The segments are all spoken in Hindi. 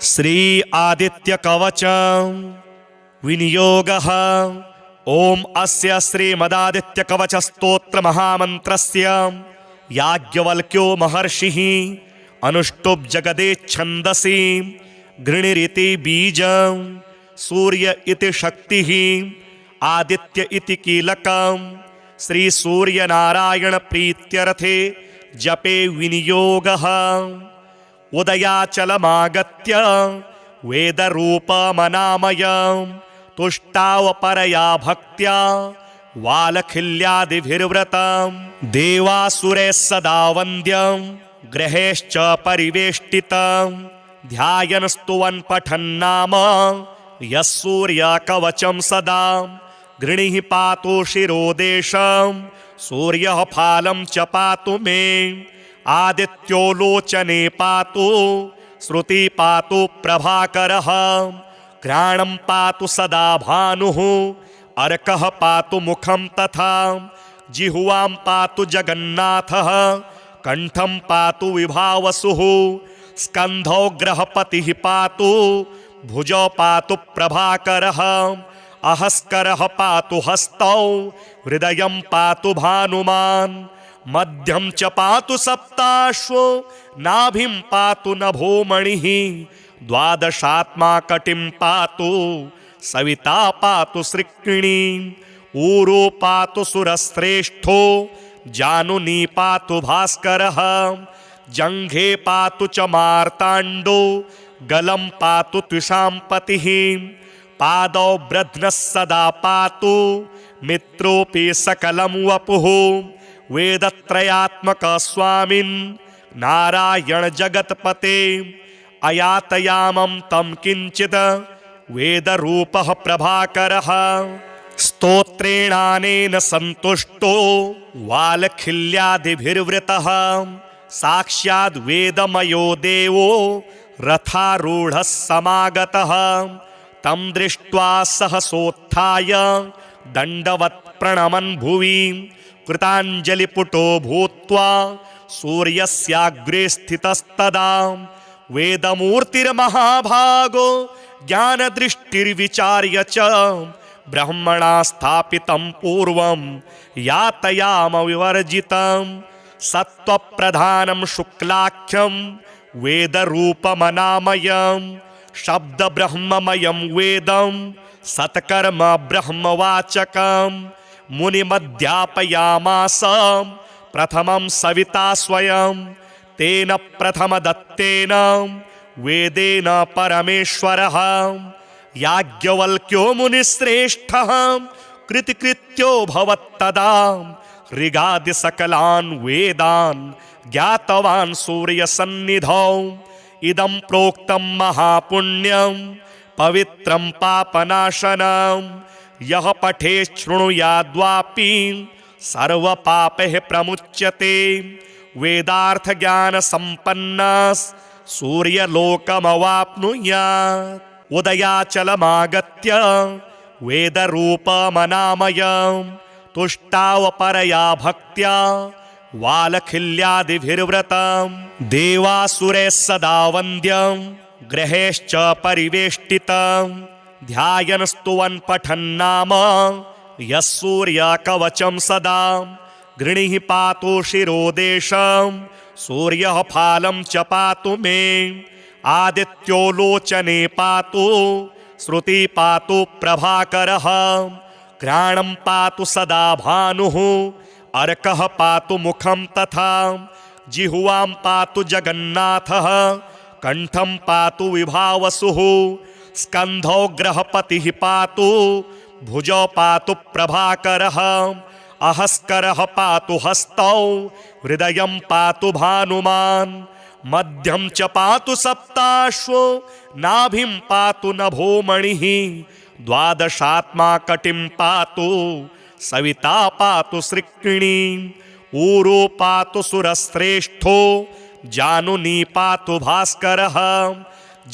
श्री आदित्य कवच विनियोगः। ओम अस्य श्रीमदादित्य कवच स्तोत्र महामन्त्रस्य याज्ञवल्क्यो महर्षिः अनुष्टुप् जगदे छन्दसि गृणिरिति बीजं सूर्य इति शक्तिः आदित्य इति कीलकं श्री सूर्य नारायण प्रीत्यर्थे जपे विनियोगः। उदयाचलमागत्य वेदरूपमनामयं तुष्टावपरया भक्त्या वालखिल्यादिभिर्व्रतं देवासुरैः सदा वन्द्यं ग्रहेश्च परिवेष्टितं ध्यायन् स्तुवन् पठन्नाम यः सूर्यकवचं सदा गृणीः पातु शिरोदेशं सूर्यः फालं च पातु मे आदित्यो लोचने पातु श्रुति पातु प्रभाकरः घ्राणं पातु सदा भानुः अर्कः पातु मुखं तथा जिह्वां पातु जगन्नाथः कंठं पातु विभावसुः स्कन्धौ ग्रहपतिः पातु भुजौ पातु प्रभाकरः अहस्करः पातु हस्तौ हृदयं पातु भानुमान् मध्यं च पातु सप्ताश्वो नाभिं पातु नभोमणिः द्वादशात्मा कटिं पातु सविता पातु सृक्किणी ऊरो पातु सुरश्रेष्ठो जानुनी पातु भास्करः जङ्घे पातु च मार्ताण्डो गलं पातु त्विषाम्पतिः पादौ ब्रध्नः सदा पातु मित्रोऽपि सकलं वपुः वेदत्रयात्मक स्वामिन् नारायण जगत्पते अयातयामं तं किंचित् वेदरूपः प्रभाकरः स्तोत्रेणानेन सन्तुष्टो वालखिल्यादिभिर्वृतः साक्षाद् वेदमयो देवो रथारूढः समागतः तं दृष्ट्वा सहसोत्थाय दण्डवत् प्रणमन् भुवि कृताञ्जलिपुटो भूत्वा सूर्यस्याग्रे स्थितस्तदा वेदमूर्तिर्महाभागो ज्ञानदृष्टिर्विचार्य च ब्रह्मणा स्थापितं पूर्वं यातयाम विवर्जितं सत्त्वप्रधानं शुक्लाख्यं वेदरूपमनामयं शब्दब्रह्ममयं वेदं सत्कर्म ब्रह्मवाचकं मुनिमध्यापयामास प्रथमं सविता स्वयं तेन प्रथमदत्तेन वेदेन परमेश्वरः याज्ञवल्क्यो मुनिश्रेष्ठः कृतिकृत्यो भवत्तदा ऋगादि सकलान् वेदान् ज्ञातवान् सूर्यसन्निधौ इदं प्रोक्तं महापुण्यं पवित्रं पापनाशनं यः पठेत् शृणुयाद्वापि सर्वपापैः प्रमुच्यते वेदार्थ ज्ञान संपन्नः सूर्यलोकमवाप्नुयात् उदयाचलमागत्य वेदरूपमनामयं तुष्टावपरया भक्त्या वालखिल्यादिभिर्व्रतं देवासुरैः सदा वन्द्यं ग्रहेश्च परिवेष्टितं ध्यायन् स्तुवन् पठन्नाम यः सूर्यकवचं सदा गृणीः पातु शिरोदेशं सूर्यः फालं च पातु मे आदित्यो लोचने पातु श्रुति पातु प्रभाकरः घ्राणं पातु सदा भानुः अर्कः पातु मुखं तथा जिह्वां पातु जगन्नाथः कंठं पातु विभावसुः स्कन्धौ ग्रहपतिः पातु भुजौ पातु प्रभाकरः अहस्करः पातु हस्तौ हृदयं पातु भानुमान् मध्यं च पातु सप्ताश्वो नाभिं पातु नभोमणिः द्वादशात्मा कटिं पातु सविता पातु सृक्किणी ऊरो पातु सुरश्रेष्ठो जानुनी पातु भास्करः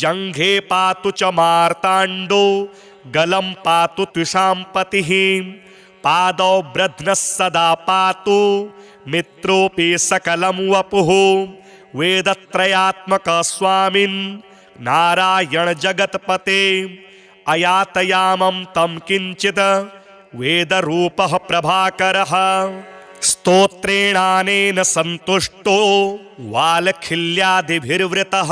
जङ्घे पातु च मार्ताण्डो गलं पातु त्विषाम्पतिः पादौ ब्रध्नः सदा पातु मित्रोऽपि सकलं वपुः वेदत्रयात्मक स्वामिन् नारायण जगत्पते अयातयामं तं किंचिद वेदरूपः प्रभाकरः स्तोत्रेणानेन सन्तुष्टो वालखिल्यादिभिर्वृतः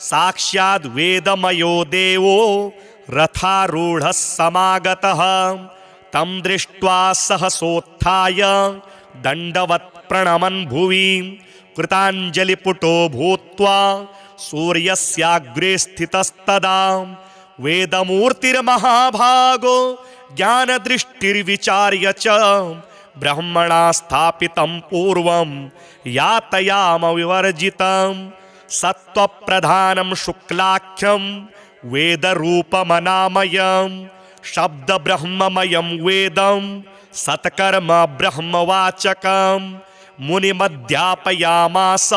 साक्षाद् वेदमयो देवो रथारूढः समागतः तं दृष्ट्वा सहसोत्थाय दण्डवत् प्रणमन् भुवि कृताञ्जलिपुटो भूत्वा सूर्यस्याग्रे स्थितस्तदा वेदमूर्तिर्महाभागो ज्ञानदृष्टिर्विचार्य च ब्रह्मणा स्थापितं पूर्वं यातयाम विवर्जितं सत्त्वप्रधानं शुक्लाख्यं वेदरूपमनामयं शब्दब्रह्ममयं वेदं सत्कर्म ब्रह्मवाचकं मुनिमध्यापयामास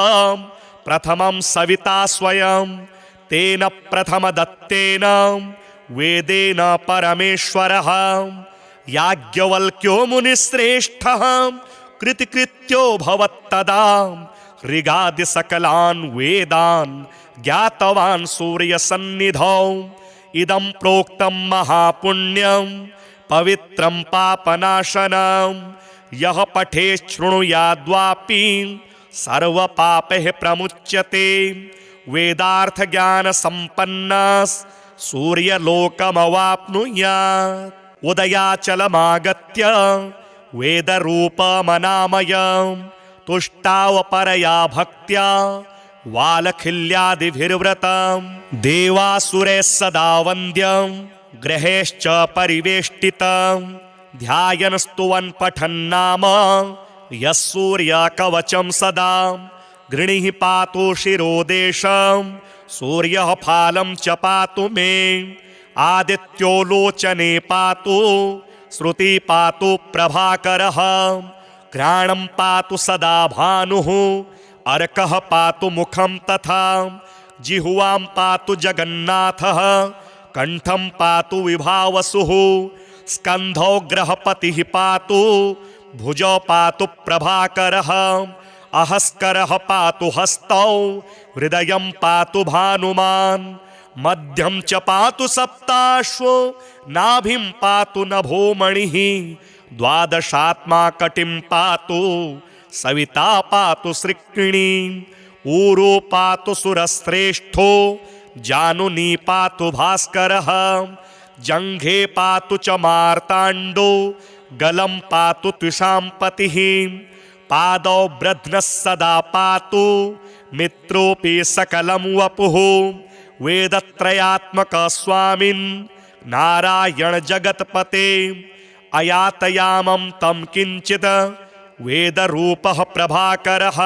प्रथमं सविता स्वयं तेन प्रथमदत्तेन वेदेन परमेश्वरः याज्ञवल्क्यो मुनिश्रेष्ठः कृतिकृत्यो भवत्तदा ऋगादि सकलान् वेदान् ज्ञातवान् सूर्यसन्निधौ इदं प्रोक्तं महापुण्यं पवित्रं पापनाशनं यः पठेत् शृणुयाद्वापि सर्वपापैः प्रमुच्यते वेदार्थ ज्ञान संपन्नः सूर्यलोकमवाप्नुयात् उदयाचलमागत्य वेदरूपमनामयं तुष्टावपरया भक्त्या वालखिल्यादिभिर्व्रतं देवासुरैः सदा वन्द्यं ग्रहेश्च परिवेष्टितं ध्यायन् स्तुवन् पठन्नाम यः सूर्यकवचं सदा गृणीः पातु शिरोदेशं सूर्यः फालं च पातु मे आदित्यो लोचने पातु श्रुति पातु प्रभाकरः घ्राणं पातु सदा भानुः अर्कः पातु मुखं तथा जिह्वां पातु जगन्नाथः कंठं पातु विभावसुः स्कन्धौ ग्रहपतिः पातु भुजौ पातु प्रभाकरः अहस्करः पातु हस्तौ हृदयं पातु भानुमान् मध्यं च पातु सप्ताश्वो नाभिं पातु नभोमणिः द्वादशात्मा कटिं पातु सविता पातु सृक्किणी ऊरो पातु सुरश्रेष्ठो जानुनी पातु भास्करः जङ्घे पातु च मार्ताण्डो गलं पातु त्विषाम्पतिः पादौ ब्रध्नः सदा पातु मित्रोऽपि सकलं वपुः वेदत्रयात्मक स्वामिन् नारायण जगत्पते अयातयामं तं किंचिद वेदरूपः प्रभाकरः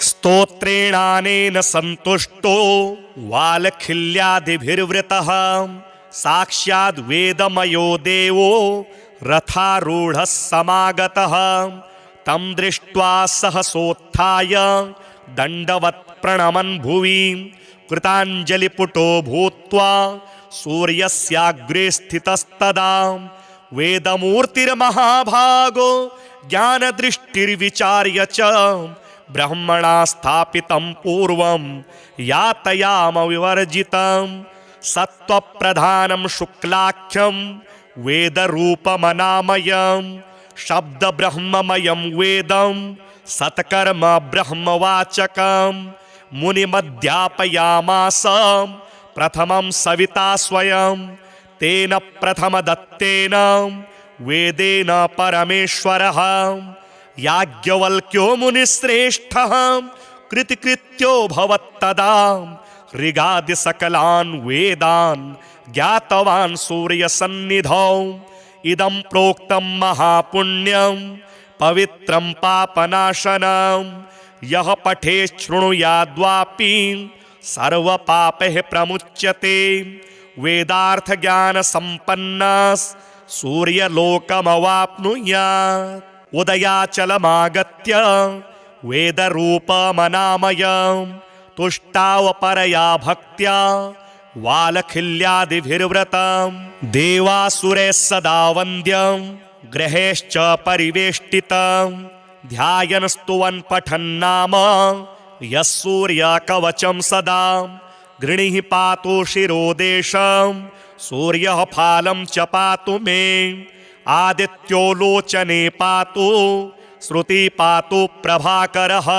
स्तोत्रेणानेन सन्तुष्टो वालखिल्यादिभिर्वृतः साक्षाद् वेदमयो देवो रथारूढः समागतः तं दृष्ट्वा सहसोत्थाय दण्डवत् प्रणमन् भुवि कृताञ्जलिपुटो भूत्वा सूर्यस्याग्रे स्थितस्तदा वेदमूर्तिर्महाभागो ज्ञानदृष्टिर्विचार्य च ब्रह्मणा स्थापितं पूर्वं यातयाम विवर्जितं सत्त्वप्रधानं शुक्लाख्यं वेदरूपमनामयं शब्दब्रह्ममयं वेदं सत्कर्म ब्रह्मवाचकं मुनिमध्यापयामास प्रथमं सविता स्वयं तेन प्रथमदत्तेन वेदेन परमेश्वरः याज्ञवल्क्यो मुनिश्रेष्ठः कृतिकृत्यो भवत्तदा ऋगादि सकलान् वेदान् ज्ञातवान् सूर्यसन्निधौ इदं प्रोक्तं महापुण्यं पवित्रं पापनाशनं यः पठेत् शृणुयाद्वापि सर्वपापैः प्रमुच्यते वेदार्थ ज्ञान संपन्नः सूर्यलोकमवाप्नुयात् उदयाचलमागत्य वेदरूपमनामयं तुष्टावपरया भक्त्या वालखिल्यादिभिर्व्रतं देवासुरैः सदा वन्द्यं ग्रहेश्च परिवेष्टितं ध्यायन् स्तुवन् पठन्नाम यः सूर्यकवचं सदा गृणीः पातु शिरोदेशं सूर्यः फालं च पातु मे आदित्यो लोचने पातु श्रुति पातु प्रभाकरः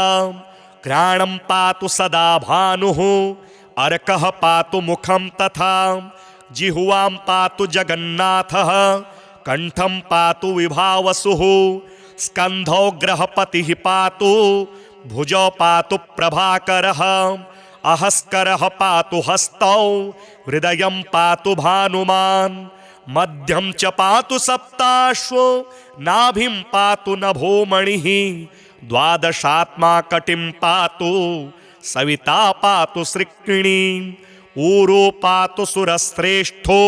घ्राणं पातु सदा भानुः अर्कः पातु मुखं तथा जिह्वां पातु जगन्नाथः कंठं पातु विभावसुः स्कन्धौ ग्रहपतिः पातु भुजौ पातु प्रभाकरः अहस्करः पातु हस्तौ हृदयं पातु भानुमान् मध्यं च पातु सप्ताश्वो नाभिं पातु नभोमणिः द्वादशात्मा कटिं पातु सविता पातु सृक्किणी ऊरो पातु सुरश्रेष्ठो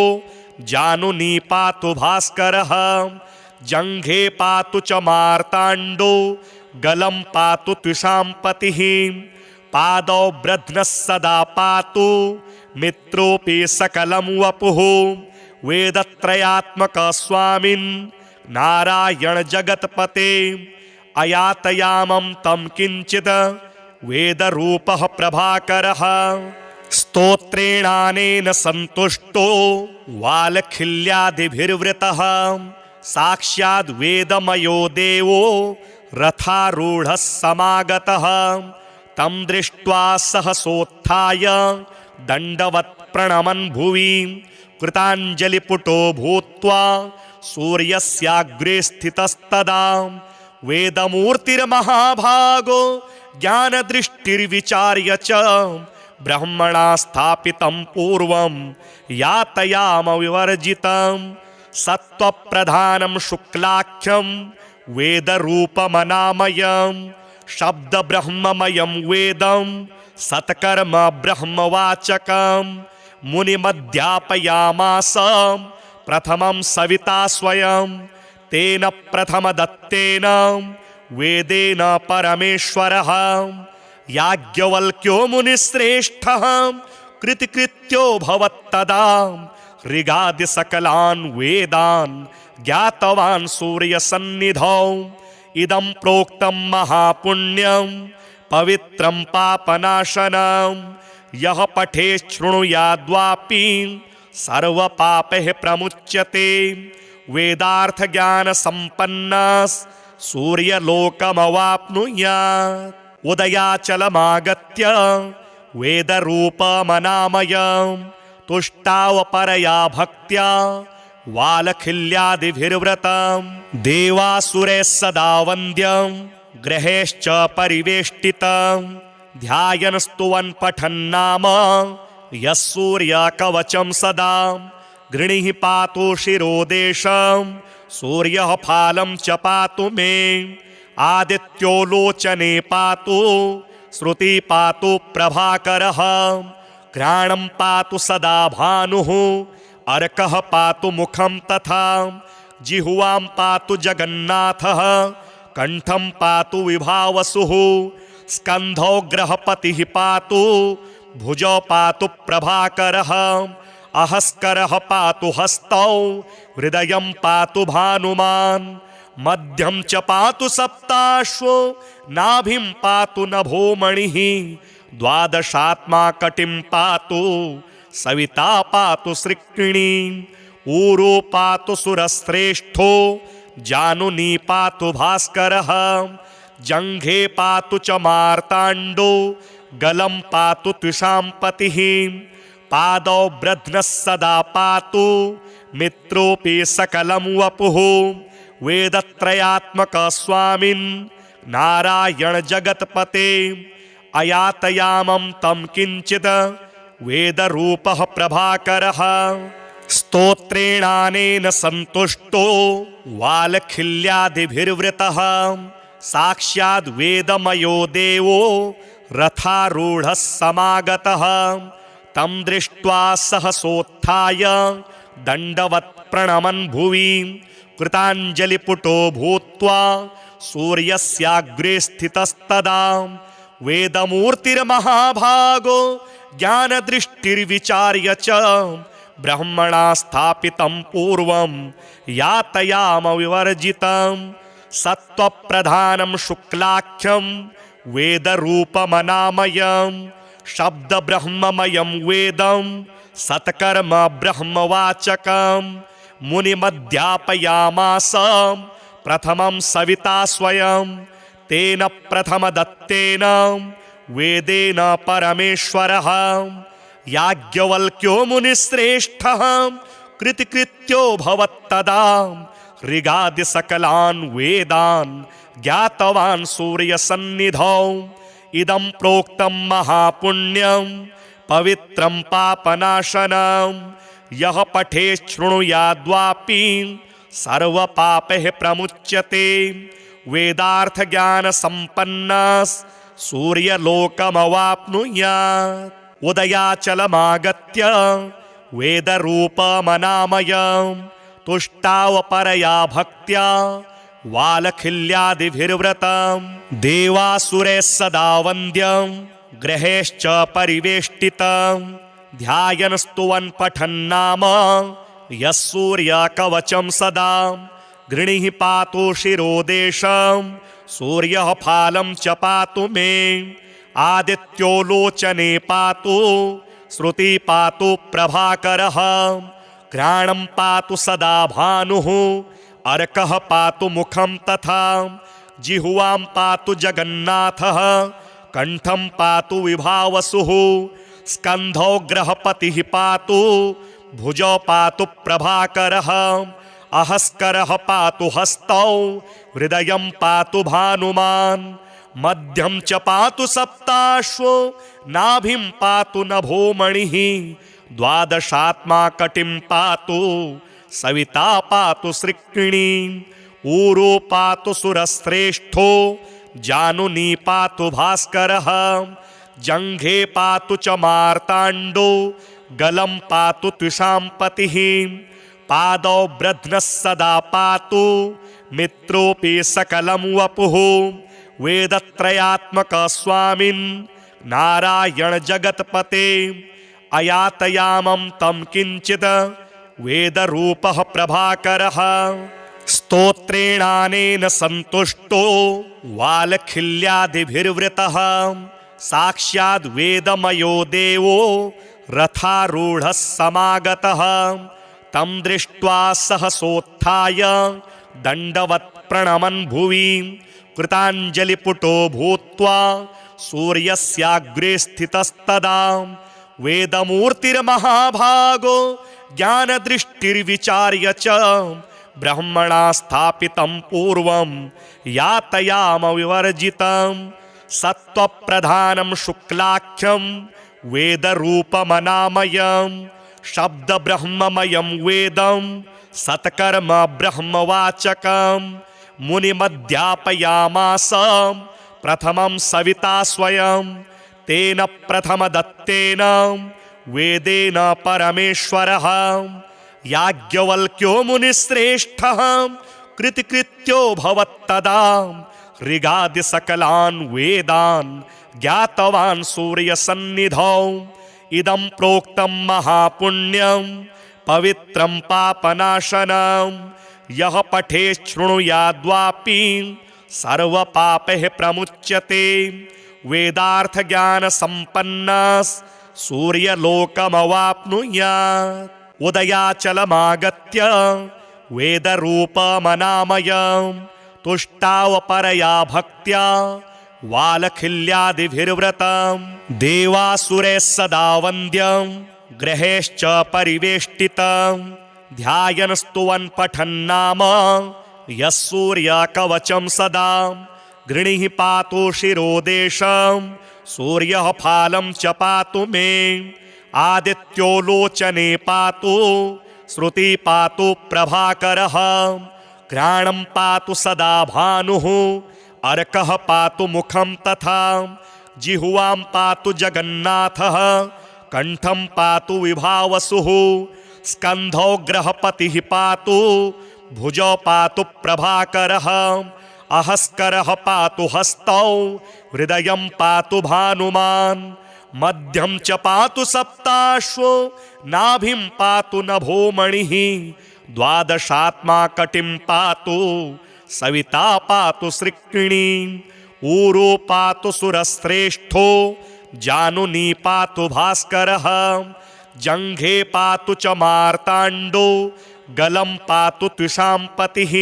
जानुनी पातु भास्करः जंघे पातु च मार्ताण्डो गलं पातु त्विषाम्पतिः पादौ ब्रध्नः सदा पातु मित्रोऽपि सकलं वपुः वेदत्रयात्मक स्वामिन् नारायण जगत्पते अयातयामं तं किंचित् वेदरूपः प्रभाकरः स्तोत्रेणानेन सन्तुष्टो वालखिल्यादिभिर्वृतः साक्षाद् वेदमयो देवो रथारूढः समागतः तं दृष्ट्वा सहसोत्थाय दण्डवत् प्रणमन् भुवि कृताञ्जलिपुटो भूत्वा सूर्यस्याग्रे स्थितस्तदा वेदमूर्तिर्महाभागो ज्ञानदृष्टिर्विचार्य च ब्रह्मणा स्थापितं पूर्वं यातयाम विवर्जितं सत्त्वप्रधानं शुक्लाख्यं वेदरूपमनामयं शब्दब्रह्ममयं वेदं सत्कर्म ब्रह्मवाचकं मुनिमध्यापयामास प्रथमं सविता स्वयं तेन प्रथमदत्तेन वेदेन परमेश्वरः याज्ञवल्क्यो मुनिश्रेष्ठः कृतिकृत्यो भवत्तदा ऋगादि सकलान् वेदान् ज्ञातवान् सूर्यसन्निधौ इदं प्रोक्तं महापुण्यं पवित्रं पापनाशनं यः पठेत् शृणुयाद्वापि सर्वपापैः प्रमुच्यते वेदार्थज्ञानसम्पन्नः सूर्यलोकमवाप्नुयात् उदयाचलमागत्य वेदरूपमनामयं तुष्टावपरया भक्त्या वालखिल्यादिभिर्व्रतं देवासुरैः सदा वन्द्यं ग्रहेश्च परिवेष्टितं ध्यायन् स्तुवन् पठन्नाम यः सूर्यकवचं सदा गृणीः पातु शिरोदेशं सूर्यः फालं च पातु मे आदित्यो लोचने पातु श्रुति पातु प्रभाकरः घ्राणं पातु सदा भानुः अर्कः पातु मुखं तथा जिह्वां पातु जगन्नाथः कंठं पातु विभावसुः स्कन्धौ ग्रहपतिः पातु भुजौ पातु प्रभाकरः अहस्करः पातु हस्तौ हृदयं पातु भानुमान् मध्यं च पातु सप्ताश्वो नाभिं पातु नभोमणिः द्वादशात्मा कटिं पातु सविता पातु सृक्किणी ऊरो पातु सुरश्रेष्ठो जानुनी पातु भास्करः जंघे पातु च मार्ताण्डो गलं पातु त्विषाम्पतिः पादौ ब्रध्नः सदा पातु मित्रोऽपि सकलं वपुः वेदत्रयात्मक स्वामिन् नारायण जगत्पते अयातयामं तं किंचित् वेदरूपः प्रभाकरः स्तोत्रेणानेन सन्तुष्टो वालखिल्यादिभिर्वृतः साक्षाद् वेदमयो देवो रथारूढः समागतः तं दृष्ट्वा सहसोत्थाय दण्डवत् प्रणमन् भुवि कृताञ्जलिपुटो भूत्वा सूर्यस्याग्रे स्थितस्तदा वेदमूर्तिर्महाभागो ज्ञानदृष्टिर्विचार्य च ब्रह्मणा स्थापितं पूर्वं यातयाम विवर्जितं सत्त्वप्रधानं शुक्लाख्यं वेदरूपमनामयं शब्द ब्रह्ममयं वेदं सत्कर्म ब्रह्मवाचकं मुनिमध्यापयामास प्रथमं सविता स्वयं तेन प्रथमदत्तेन वेदेन परमेश्वरः याज्ञवल्क्यो मुनिश्रेष्ठः कृतिकृत्यो भवत्तदा ऋगादि सकलान् वेदान् ज्ञातवान् सूर्यसन्निधौ इदं प्रोक्तं महापुण्यं पवित्रं पापनाशनं यः पठेत् शृणुयाद्वापि सर्वपापैः प्रमुच्यते वेदार्थज्ञानसम्पन्नः सूर्यलोकमवाप्नुयात् उदयाचलमागत्य वेदरूपमनामयं तुष्टावपरया भक्त्या वालखिल्यादिभिर्व्रतं देवासुरैः सदा वन्द्यं ग्रहेश्च परिवेष्टितं ध्यायन् स्तुवन् पठन्नाम यः सूर्यकवचं सदा गृणीः पातु शिरोदेशं सूर्यः फालं च पातु मे आदित्यो लोचने पातु श्रुति पातु प्रभाकरः घ्राणं पातु सदा भानुः अर्कः पातु मुखं तथा जिह्वां पातु जगन्नाथः कंठं पातु विभावसुः स्कन्धौ ग्रहपतिः पातु भुजौ पातु प्रभाकरः अहस्करः पातु हस्तौ हृदयं पातु भानुमान् मध्यं च पातु सप्ताश्वो नाभिं पातु नभोमणिः द्वादशात्मा कटिं पातु सविता पातु सृक्किणी ऊरो पातु सुरश्रेष्ठो जानुनी पातु भास्करः जङ्घे पातु च मार्ताण्डो गलं पातु त्विषाम्पतिः पादौ ब्रध्नः सदा पातु मित्रोऽपि सकलं वपुः वेदत्रयात्मक स्वामिन् नारायण जगत्पते अयातयामं तं किंचिद वेदरूपः प्रभाकरः स्तोत्रेणानेन सन्तुष्टो वालखिल्यादिभिर्वृतः साक्षाद् वेदमयो देवो रथारूढः समागतः तं दृष्ट्वा सहसोत्थाय दण्डवत् प्रणमन् भुवि कृताञ्जलिपुटो भूत्वा सूर्यस्याग्रे स्थितस्तदा वेदमूर्तिर्महाभागो ज्ञानदृष्टिर्विचार्य च ब्रह्मणा स्थापितं पूर्वं यातयाम विवर्जितं सत्त्वप्रधानं शुक्लाख्यं वेदरूपमनामयं शब्दब्रह्ममयं वेदं सत्कर्म ब्रह्मवाचकं मुनिमध्यापयामास प्रथमं सविता स्वयं तेन प्रथमदत्तेन वेदेन परमेश्वरः याज्ञवल्क्यो मुनिश्रेष्ठः कृतिकृत्यो भवत्तदा ऋगादि सकलान् वेदान् ज्ञातवान् सूर्यसन्निधौ इदं प्रोक्तं महापुण्यं पवित्रं पापनाशनं यः पठेत् शृणुयाद्वापि सर्वपापैः प्रमुच्यते वेदार्थज्ञानसम्पन्नः सूर्यलोकमवाप्नुयात् उदयाचलमागत्य वेदरूपमनामयं तुष्टावपरया भक्त्या वालखिल्यादिभिर्व्रतं देवासुरैः सदा वन्द्यं ग्रहेश्च परिवेष्टितं ध्यायन् स्तुवन् पठन्नाम यः सूर्यकवचं सदा गृणीः पातु शिरोदेशं सूर्यः फालं च पातु मे आदित्यो लोचने पातु श्रुति पातु प्रभाकरः घ्राणं पातु सदा भानुः अर्कः पातु मुखं तथा जिह्वां पातु जगन्नाथः कंठं पातु विभावसुः स्कन्धौ ग्रहपतिः पातु भुजौ पातु प्रभाकरः अहस्करः पातु हस्तौ हृदयं पातु भानुमान् मध्यं च पातु सप्ताश्वो नाभिं पातु नभोमणिः द्वादशात्मा कटिं पातु सविता पातु सृक्किणी ऊरो पातु सुरश्रेष्ठो जानुनी पातु भास्करः जङ्घे पातु च मार्ताण्डो गलं पातु त्विषां पतिः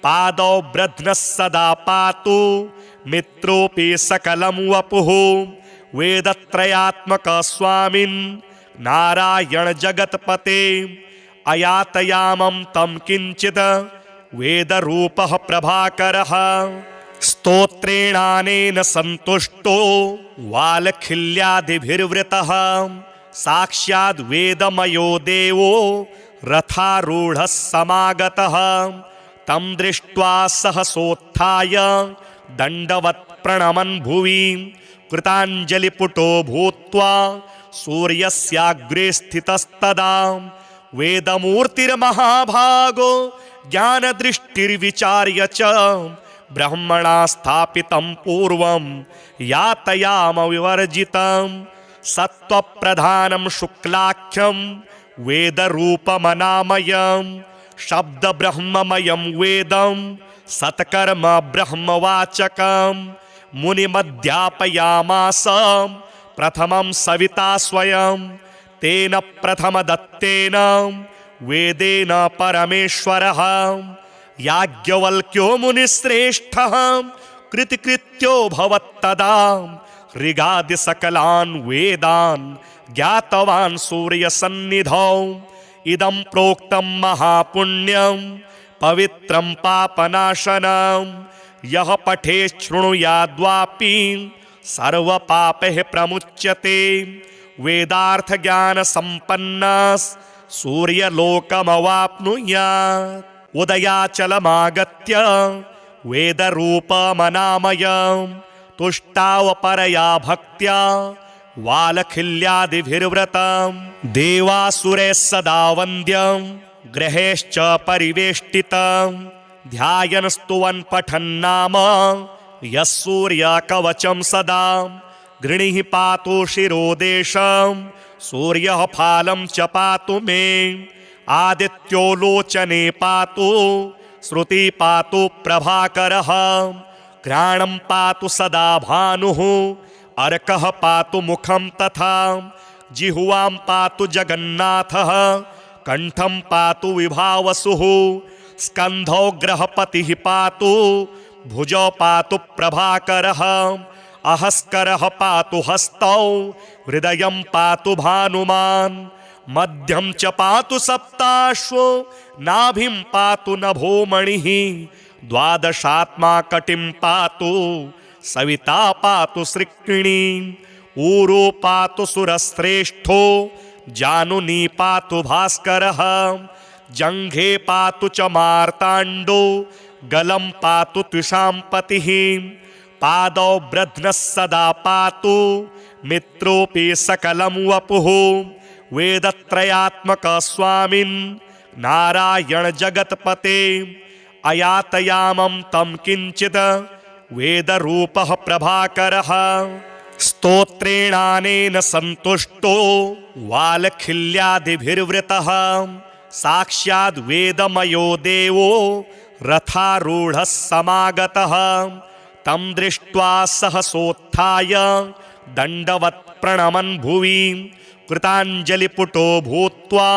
पादौ ब्रध्नः सदा पातु मित्रोऽपि सकलं वपुः वेदत्रयात्मक स्वामिन् नारायण जगत्पते अयातयामं तं किञ्चित् वेदरूपः प्रभाकरः स्तोत्रेणानेन सन्तुष्टो वालखिल्यादिभिर्वृतः साक्षाद् वेदमयो देवो रथारूढः समागतः तं दृष्ट्वा सहसोत्थाय दण्डवत् प्रणमन् भुवि कृताञ्जलिपुटो भूत्वा सूर्यस्याग्रे स्थितस्तदा वेदमूर्तिर्महाभागो ज्ञानदृष्टिर्विचार्य च ब्रह्मणा स्थापितं पूर्वं यातयाम विवर्जितं सत्त्वप्रधानं शुक्लाख्यं वेदरूपमनामयं शब्दब्रह्ममयं वेदं सत्कर्म ब्रह्मवाचकं मुनिमध्यापयामास प्रथमं सविता स्वयं तेन प्रथमदत्तेन वेदेन परमेश्वरः याज्ञवल्क्यो मुनिश्रेष्ठः कृतिकृत्यो भवत्तदा ऋगादिसकलान् वेदान् ज्ञातवान् सूर्यसन्निधौ इदं प्रोक्तं महापुण्यं पवित्रं पापनाशनं यः पठेत् शृणुयाद्वापि सर्वपापैः प्रमुच्यते वेदार्थज्ञानसम्पन्नः सूर्यलोकमवाप्नुयात् उदयाचलमागत्य वेदरूपमनामयं तुष्टावपरया भक्त्या वालखिल्यादिभिर्व्रतं देवासुरैः सदा वन्द्यं ग्रहेश्च परिवेष्टितं ध्यायन् स्तुवन् पठन्नाम यः सूर्यकवचं सदा गृणीः पातु शिरोदेशं सूर्यः फालं च पातु मे आदित्यो लोचने पातु श्रुति पातु प्रभाकरः घ्राणं पातु सदा भानुः अर्कः पातु मुखं तथा जिह्वां पातु जगन्नाथः कंठं पातु विभावसुः स्कन्धौ ग्रहपतिः पातु भुजौ पातु प्रभाकरः अहस्करः पातु हस्तौ हृदयं पातु भानुमान् मध्यं च पातु सप्ताश्वो नाभिं पातु नभोमणिः द्वादशात्मा कटिं पातु सविता पातु सृक्किणी ऊरो पातु सुरश्रेष्ठो जानुनी पातु भास्करः जङ्घे पातु च मार्ताण्डो गलं पातु त्विषां पतिः पादौ ब्रध्नः सदा पातु मित्रोऽपि सकलं वपुः वेदत्रयात्मक स्वामिन् नारायण जगत्पते अयातयामं तं किञ्चित् वेदरूपः प्रभाकरः स्तोत्रेणानेन सन्तुष्टो वालखिल्यादिभिर्वृतः साक्षाद् वेदमयो देवो रथारूढः समागतः तं दृष्ट्वा सहसोत्थाय दण्डवत् प्रणमन् भुवि कृताञ्जलिपुटो भूत्वा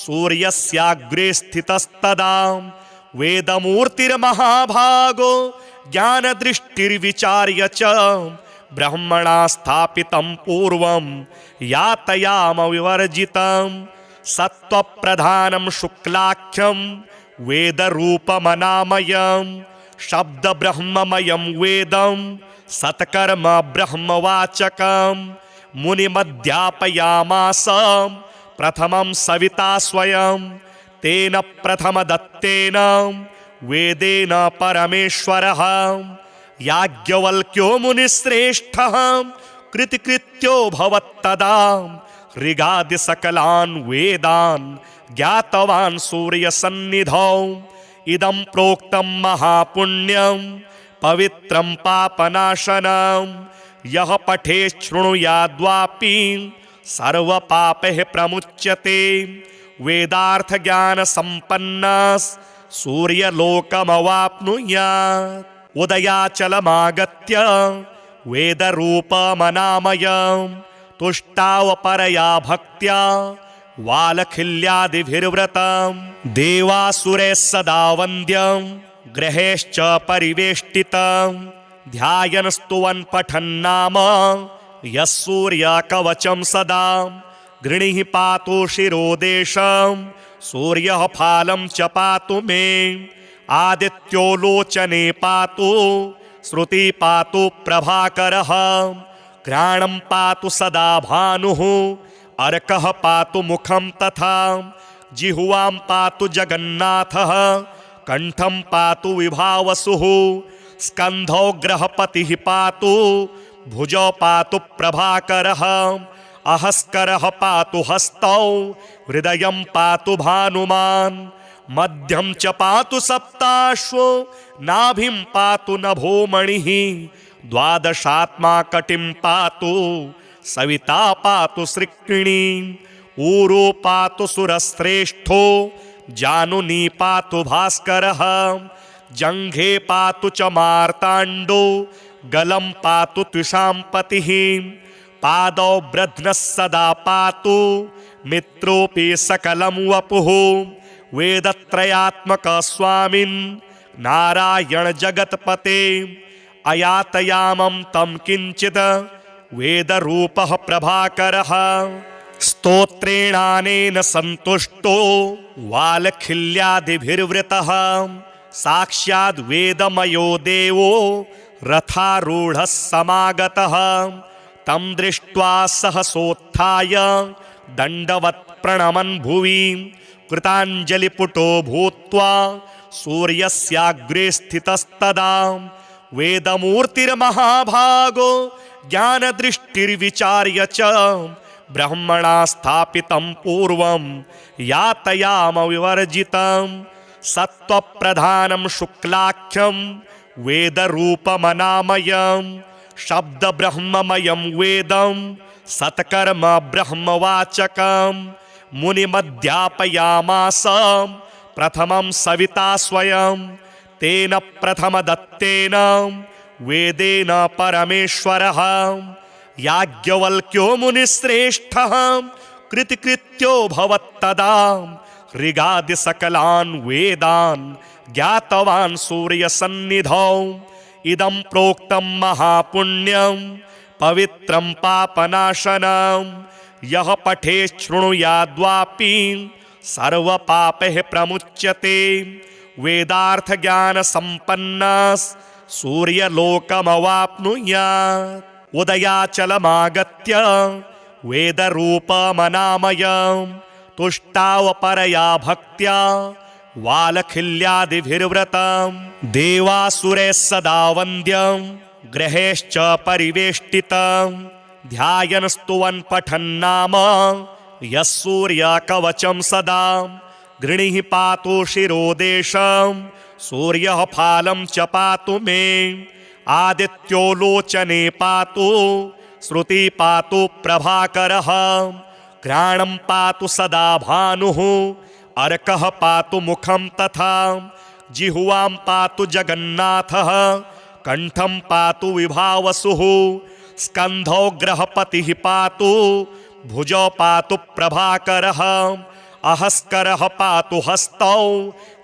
सूर्यस्याग्रे स्थितस्तदा वेदमूर्तिर्महाभागो ज्ञानदृष्टिर्विचार्य च ब्रह्मणा स्थापितं पूर्वं यातयाम विवर्जितं सत्त्वप्रधानं शुक्लाख्यं वेदरूपमनामयं शब्दब्रह्ममयं वेदं सत्कर्म ब्रह्मवाचकं मुनिमध्यापयामास प्रथमं सविता स्वयं तेन प्रथमदत्तेन वेदेन परमेश्वरः याज्ञवल्क्यो मुनिश्रेष्ठः कृतिकृत्यो भवत्तदा ऋगादिसकलान् वेदान् ज्ञातवान् सूर्यसन्निधौ इदं प्रोक्तं महापुण्यं पवित्रं पापनाशनं यः पठेत् शृणुयाद्वापि सर्वपापैः प्रमुच्यते वेदार्थज्ञानसम्पन्नः सूर्यलोकमवाप्नुयात् उदयाचलमागत्य वेदरूपमनामयं तुष्टावपरया भक्त्या वालखिल्यादिभिर्व्रतं देवासुरैः सदा वन्द्यं ग्रहेश्च परिवेष्टितं ध्यायन् स्तुवन् पठन्नाम यः सूर्यकवचं सदा गृणीः पातु शिरोदेशं सूर्यः फालं च पातु मे आदित्यो लोचने पातु श्रुति पातु प्रभाकरः घ्राणं पातु सदा भानुः अर्कः पातु मुखं तथा जिह्वां पातु जगन्नाथः कंठं पातु विभावसुः स्कन्धौ ग्रहपतिः पातु भुजौ पातु प्रभाकरः अहस्करः पातु हस्तौ हृदयं पातु भानुमान् मध्यं च पातु सप्ताश्वो नाभिं पातु नभोमणिः द्वादशात्मा कटिं पातु सविता पातु सृक्किणी ऊरो पातु सुरश्रेष्ठो जानुनी पातु भास्करः जङ्घे पातु च मार्ताण्डो गलं पातु त्विषाम्पतिः पादौ ब्रध्नः सदा पातु मित्रोऽपि सकलं वपुः वेदत्रयात्मक स्वामिन् नारायण जगत्पते अयातयामं तं किञ्चित् वेदरूपः प्रभाकरः स्तोत्रेणानेन सन्तुष्टो वालखिल्यादिभिर्वृतः साक्षाद् वेदमयो देवो रथारूढः समागतः तं दृष्ट्वा सहसोत्थाय दण्डवत् प्रणमन् भुवि कृताञ्जलिपुटो भूत्वा सूर्यस्याग्रे स्थितस्तदा वेदमूर्तिर्महाभागो ज्ञानदृष्टिर्विचार्य च ब्रह्मणा स्थापितं पूर्वं यातयाम विवर्जितं सत्त्वप्रधानं शुक्लाख्यं वेदरूपमनामयं शब्दब्रह्ममयं वेदं सत्कर्म ब्रह्मवाचकं मुनिमध्यापयामास प्रथमं सविता स्वयं तेन प्रथमदत्तेन वेदेन परमेश्वरः याज्ञवल्क्यो मुनिश्रेष्ठः कृतिकृत्यो भवत्तदा ऋगादिसकलान् वेदान् ज्ञातवान् सूर्यसन्निधौ इदं प्रोक्तं महापुण्यं पवित्रं पापनाशनं यः पठेत् शृणुयाद्वापि सर्वपापैः प्रमुच्यते वेदार्थज्ञानसम्पन्नः सूर्यलोकमवाप्नुयात् उदयाचलमागत्य वेदरूपमनामयं तुष्टावपरया भक्त्या वालखिल्यादिभिर्व्रतं देवासुरैः सदा वन्द्यं ग्रहेश्च परिवेष्टितं ध्यायन् स्तुवन् पठन्नाम यः सूर्यकवचं सदा गृणीः पातु शिरोदेशं सूर्यः फालं च पातु मे आदित्यो लोचने पातु श्रुति पातु प्रभाकरः घ्राणं पातु सदा भानुः अर्कः पातु मुखं तथा जिह्वां पातु जगन्नाथः कंठं पातु विभावसुः स्कन्धौ ग्रहपतिः पातु भुजौ पातु प्रभाकरः अहस्करः पातु हस्तौ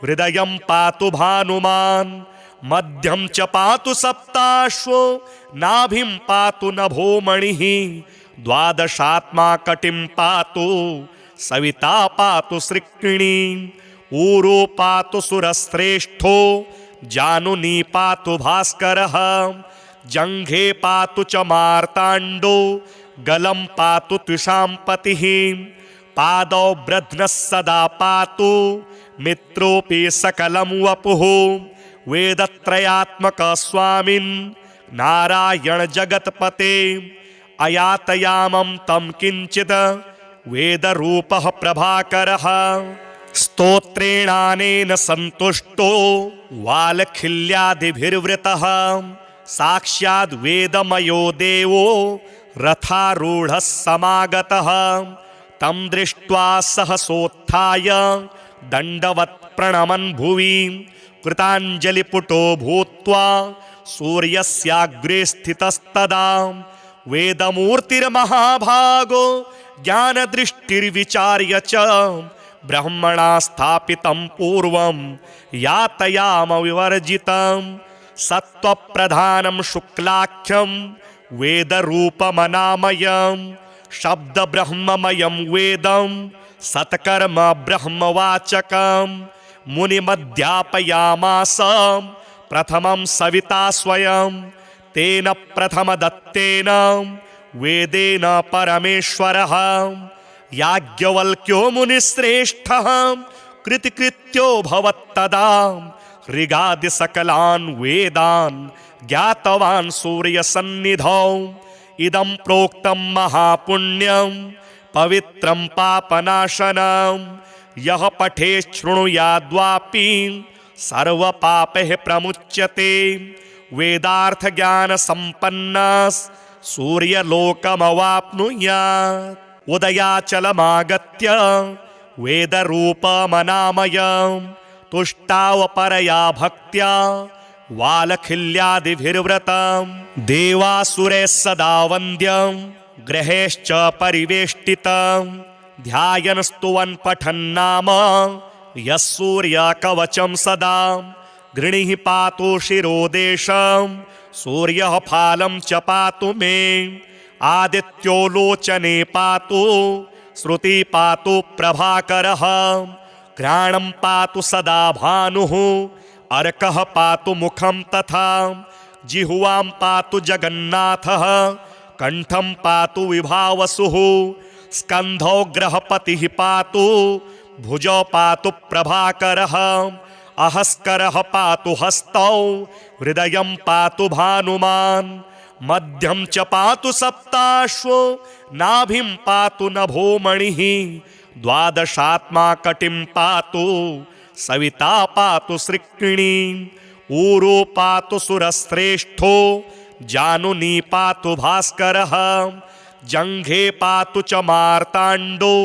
हृदयं पातु भानुमान् मध्यं च पातु सप्ताश्वो नाभिं पातु नभोमणिः द्वादशात्मा कटिं पातु सविता पातु सृक्किणी ऊरो पातु सुरश्रेष्ठो जानुनी पातु भास्करः जङ्घे पातु च मार्ताण्डो गलं पातु त्विषाम्पतिः पादौ ब्रध्नः सदा पातु मित्रोऽपि सकलं वपुः वेदत्रयात्मक स्वामिन् नारायण जगत्पते अयातयामं तं किञ्चित् वेदरूपः प्रभाकरः स्तोत्रेणानेन सन्तुष्टो वालखिल्यादिभिर्वृतः साक्षाद् वेदमयो देवो रथारूढः समागतः तं दृष्ट्वा सहसोत्थाय दण्डवत् प्रणमन् भुवि कृताञ्जलिपुटो भूत्वा सूर्यस्याग्रे स्थितस्तदा वेदमूर्तिर्महाभागो ज्ञानदृष्टिर्विचार्य च ब्रह्मणा स्थापितं पूर्वं यातयाम विवर्जितं सत्त्वप्रधानं शुक्लाख्यं वेदरूपमनामयं शब्दब्रह्ममयं वेदं सत्कर्म ब्रह्मवाचकं मुनिमध्यापयामास प्रथमं सविता स्वयं तेन प्रथमदत्तेन वेदेन परमेश्वरः याज्ञवल्क्यो मुनिश्रेष्ठः कृतिकृत्यो भवत्तदा ऋगादिसकलान् वेदान् ज्ञातवान् सूर्यसन्निधौ इदं प्रोक्तं महापुण्यं पवित्रं पापनाशनं यः पठेत् शृणुयाद्वापि सर्वपापैः प्रमुच्यते वेदार्थज्ञानसम्पन्नः सूर्यलोकमवाप्नुयात् उदयाचलमागत्य वेदरूपमनामयं तुष्टावपरया भक्त्या वालखिल्यादिभिर्व्रतं देवासुरैः सदा वन्द्यं ग्रहेश्च परिवेष्टितं ध्यायन् स्तुवन् पठन्नाम यः सूर्यकवचं सदा गृणीः पातु शिरोदेशं सूर्यः फालं च पातु मे आदित्यो लोचने पातु श्रुति पातु प्रभाकरः घ्राणं पातु सदा भानुः अर्कः पातु मुखं तथा जिह्वां पातु जगन्नाथः कंठं पातु विभावसुः स्कन्धौ ग्रहपतिः पातु भुजौ पातु प्रभाकरः अहस्करः पातु हस्तौ हृदयं पातु भानुमान् मध्यं च पातु सप्ताश्वो नाभिं पातु नभोमणिः द्वादशात्मा कटिं पातु सविता पातु सृक्किणी ऊरो पातु सुरश्रेष्ठो जानुनी पातु भास्करः जङ्घे पातु च मार्ताण्डो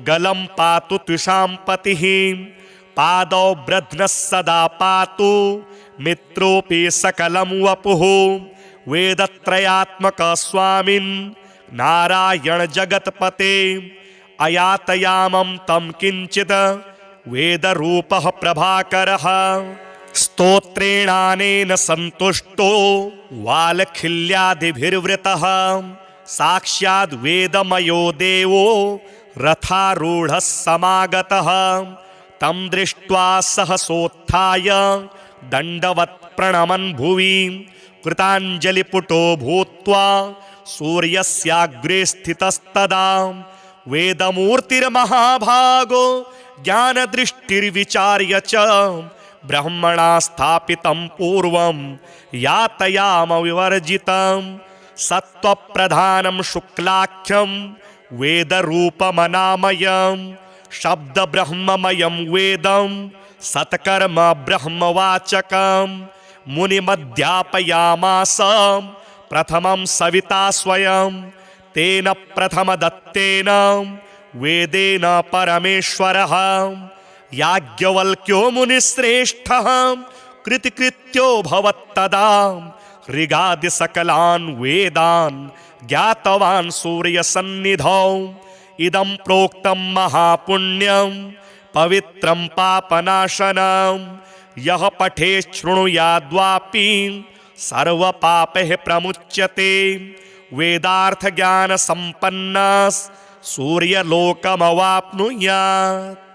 गलं पातु त्विषाम्पतिः पादौ ब्रध्नः सदा पातु मित्रोऽपि सकलं वपुः वेदत्रयात्मक स्वामिन् नारायण जगत्पते अयातयामं तं किंचित् वेदरूपः प्रभाकरः स्तोत्रेणानेन सन्तुष्टो वालखिल्यादिभिर्वृतः साक्षाद् वेदमयो देवो रथारूढः समागतः तं दृष्ट्वा सहसोत्थाय दण्डवत् प्रणमन् भुवि कृताञ्जलिपुटो भूत्वा सूर्यस्याग्रे स्थितस्तदा वेदमूर्तिर्महाभागो ज्ञानदृष्टिर्विचार्य च ब्रह्मणा स्थापितं पूर्वं यातयाम विवर्जितं सत्त्वप्रधानं शुक्लाख्यं वेदरूपमनामयं शब्दब्रह्ममयं वेदं सत्कर्म ब्रह्मवाचकं मुनिमध्यापयामास प्रथमं सविता स्वयं तेन प्रथमदत्तेन वेदेन परमेश्वरः याज्ञवल्क्यो मुनिश्रेष्ठः कृतिकृत्यो भवत्तदा ऋगादिसकलान् वेदान् ज्ञातवान् सूर्यसन्निधौ इदं प्रोक्तं महापुण्यं पवित्रं पापनाशनं यः पठेत् शृणुयाद्वापि सर्वपापैः प्रमुच्यते वेदार्थज्ञानसम्पन्नः सूर्यलोकमवाप्नुयात्।